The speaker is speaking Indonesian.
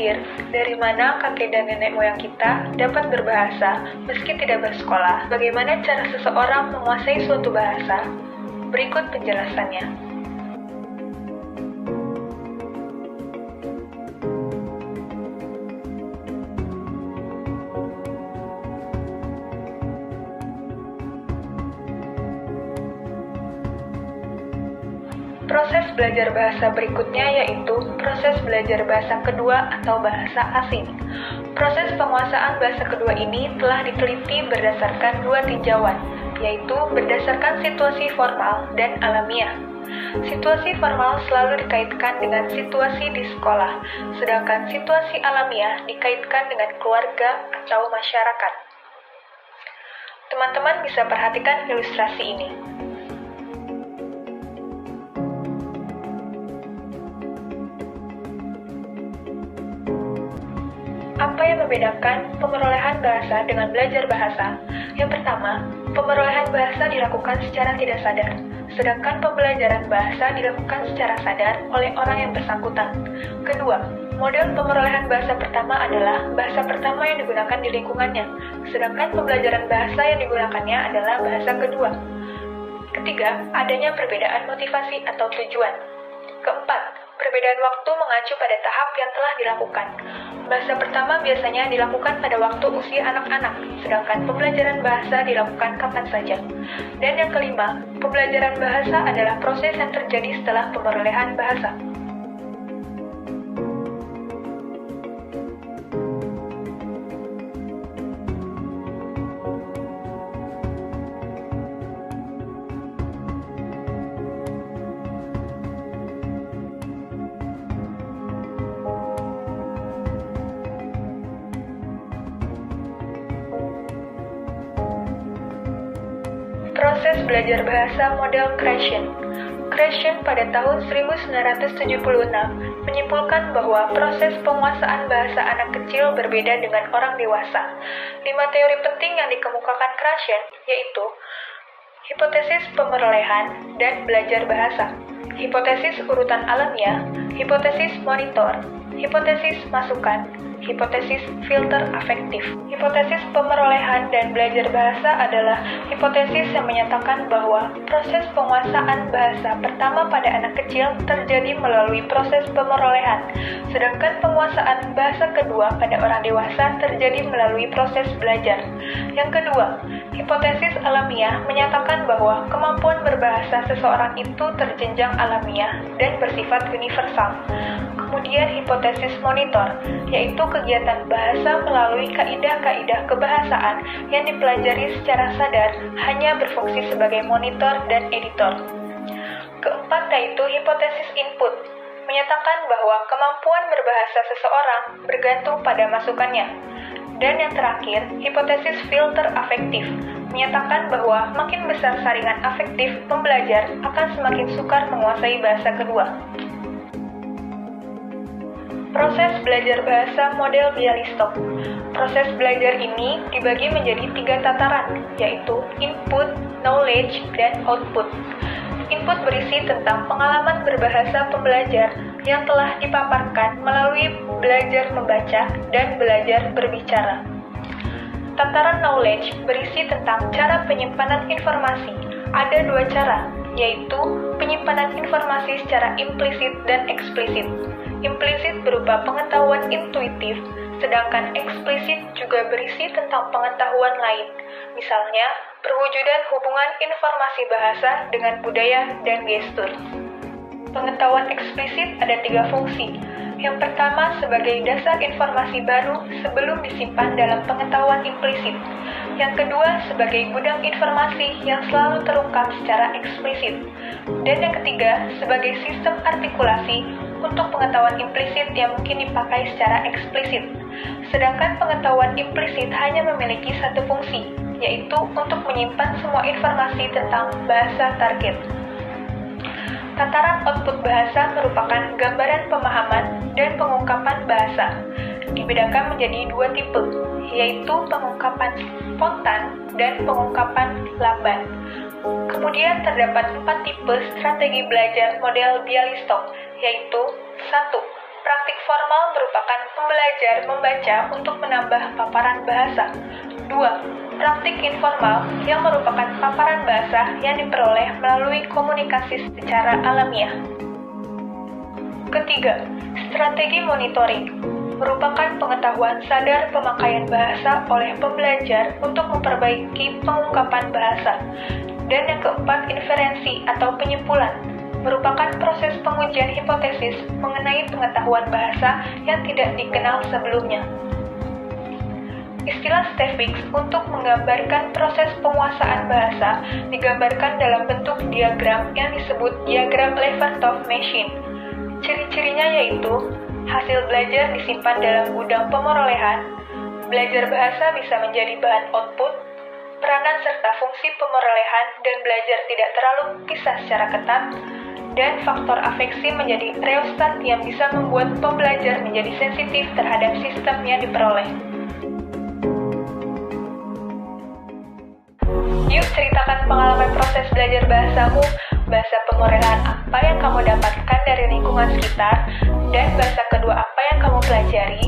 berpikir, dari mana kakek dan nenek moyang kita dapat berbahasa meski tidak bersekolah? Bagaimana cara seseorang menguasai suatu bahasa? Berikut penjelasannya. Proses belajar bahasa berikutnya yaitu proses belajar bahasa kedua atau bahasa asing. Proses penguasaan bahasa kedua ini telah diteliti berdasarkan dua tinjauan, yaitu berdasarkan situasi formal dan alamiah. Situasi formal selalu dikaitkan dengan situasi di sekolah, sedangkan situasi alamiah dikaitkan dengan keluarga atau masyarakat. Teman-teman bisa perhatikan ilustrasi ini. Apa yang membedakan pemerolehan bahasa dengan belajar bahasa? Yang pertama, pemerolehan bahasa dilakukan secara tidak sadar, sedangkan pembelajaran bahasa dilakukan secara sadar oleh orang yang bersangkutan. Kedua, model pemerolehan bahasa pertama adalah bahasa pertama yang digunakan di lingkungannya, sedangkan pembelajaran bahasa yang digunakannya adalah bahasa kedua. Ketiga, adanya perbedaan motivasi atau tujuan. Keempat, perbedaan waktu mengacu pada tahap yang telah dilakukan. Bahasa pertama biasanya dilakukan pada waktu usia anak-anak, sedangkan pembelajaran bahasa dilakukan kapan saja. Dan yang kelima, pembelajaran bahasa adalah proses yang terjadi setelah pemerolehan bahasa. Proses belajar bahasa model Krashen. Krashen pada tahun 1976 menyimpulkan bahwa proses penguasaan bahasa anak kecil berbeda dengan orang dewasa. 5 teori penting yang dikemukakan Krashen yaitu hipotesis pemerolehan dan belajar bahasa, hipotesis urutan alamiah, hipotesis monitor, hipotesis masukan, hipotesis filter afektif. Hipotesis pemerolehan dan belajar bahasa adalah hipotesis yang menyatakan bahwa proses penguasaan bahasa pertama pada anak kecil terjadi melalui proses pemerolehan, sedangkan penguasaan bahasa kedua pada orang dewasa terjadi melalui proses belajar. Yang kedua, hipotesis alamiah menyatakan bahwa kemampuan berbahasa seseorang itu terjenjang alamiah dan bersifat universal. Kemudian hipotesis monitor, yaitu kegiatan bahasa melalui kaidah-kaidah kebahasaan yang dipelajari secara sadar hanya berfungsi sebagai monitor dan editor. Keempat yaitu hipotesis input, menyatakan bahwa kemampuan berbahasa seseorang bergantung pada masukannya. Dan yang terakhir, hipotesis filter afektif, menyatakan bahwa makin besar saringan afektif pembelajar akan semakin sukar menguasai bahasa kedua. Proses belajar bahasa model Bialystok. Proses belajar ini dibagi menjadi 3 tataran, yaitu input, knowledge, dan output. Input berisi tentang pengalaman berbahasa pembelajar yang telah dipaparkan melalui belajar membaca dan belajar berbicara. Tataran knowledge berisi tentang cara penyimpanan informasi. Ada 2 cara, yaitu penyimpanan informasi secara implisit dan eksplisit. Implisit berupa pengetahuan intuitif, sedangkan eksplisit juga berisi tentang pengetahuan lain, misalnya perwujudan hubungan informasi bahasa dengan budaya dan gestur. Pengetahuan eksplisit ada 3 fungsi. Yang pertama sebagai dasar informasi baru sebelum disimpan dalam pengetahuan implisit. Yang kedua sebagai gudang informasi yang selalu terungkap secara eksplisit. Dan yang ketiga sebagai sistem artikulasi untuk pengetahuan implisit yang mungkin dipakai secara eksplisit. Sedangkan pengetahuan implisit hanya memiliki satu fungsi, yaitu untuk menyimpan semua informasi tentang bahasa target. Tataran output bahasa merupakan gambaran pemahaman dan pengungkapan bahasa. Dibedakan menjadi 2 tipe, yaitu pengungkapan spontan dan pengungkapan lamban. Kemudian terdapat 4 tipe strategi belajar model Bialystok, yaitu 1. Praktik formal merupakan pembelajar membaca untuk menambah paparan bahasa. 2. Praktik informal yang merupakan paparan bahasa yang diperoleh melalui komunikasi secara alamiah. Ketiga, strategi monitoring merupakan pengetahuan sadar pemakaian bahasa oleh pembelajar untuk memperbaiki pengungkapan bahasa. Dan yang keempat, inferensi atau penyimpulan merupakan proses pengujian hipotesis mengenai pengetahuan bahasa yang tidak dikenal sebelumnya. Istilah Stefik untuk menggambarkan proses penguasaan bahasa digambarkan dalam bentuk diagram yang disebut diagram Levertov Machine. Ciri-cirinya yaitu hasil belajar disimpan dalam gudang pemerolehan, belajar bahasa bisa menjadi bahan output, peranan serta fungsi pemerolehan dan belajar tidak terlalu pisah secara ketat, dan faktor afeksi menjadi reostat yang bisa membuat pembelajar menjadi sensitif terhadap sistem yang diperoleh. Yuk ceritakan pengalaman proses belajar bahasamu, bahasa pemerolehan apa yang kamu dapatkan dari lingkungan sekitar, dan bahasa kedua apa yang kamu pelajari.